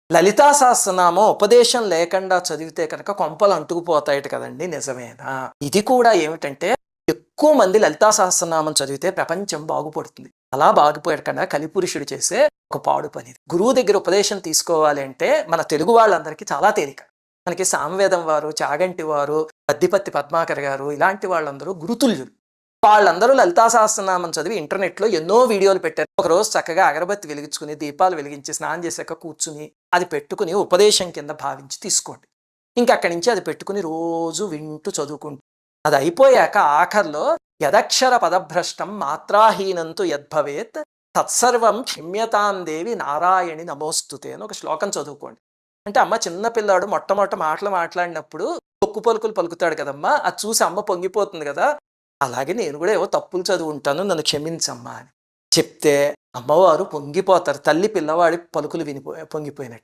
లలితా సహస్రనామం ఉపదేశం లేకుండా చదివితే కనుక కొంపలు అంటుకుపోతాయట కదండి. నిజమేనా? ఇది కూడా ఏమిటంటే ఎక్కువ మంది లలితా సహస్రనామం చదివితే ప్రపంచం బాగుపడుతుంది. అలా బాగుపడకుండా కలిపురుషుడు చేసే ఒక పాడు పని. గురువు దగ్గర ఉపదేశం తీసుకోవాలి అంటే మన తెలుగు వాళ్ళందరికీ చాలా తేలిక. మనకి సామవేదం వారు, చాగంటి వారు, పద్దిపత్తి పద్మాకర్ గారు ఇలాంటి వాళ్ళందరూ గురుతుల్యులు. వాళ్ళందరూ లలితా సహస్రనామం చదివి ఇంటర్నెట్‌లో ఎన్నో వీడియోలు పెట్టారు. ఒకరోజు చక్కగా అగరబత్తి వెలిగించుకొని, దీపాలు వెలిగించి, స్నానం చేశాక కూర్చుని, అది పెట్టుకుని ఉపదేశం కింద భావించి తీసుకోండి. ఇంక అక్కడి నుంచి అది పెట్టుకుని రోజు వింటూ చదువుకుంటూ అది అయిపోయాక ఆఖరిలో యదక్షర పదభ్రష్టం మాత్రాహీనంతు యద్భవేత్ తత్సర్వం క్షమ్యతాం దేవి నారాయణి నమోస్తుతే అని ఒక శ్లోకం చదువుకోండి. అంటే అమ్మ చిన్న పిల్లాడు మొట్టమొదట మాటలు మాట్లాడినప్పుడు పొక్కు పలుకులు పలుకుతాడు కదమ్మా! అది చూసి అమ్మ పొంగిపోతుంది కదా! అలాగే నేను కూడా ఏవో తప్పులు చదువుంటాను, నన్ను క్షమించమ్మా అని చెప్తే అమ్మవారు పొంగిపోతారు. తల్లి పిల్లవాడి పలుకులు పొంగిపోయినట్టు.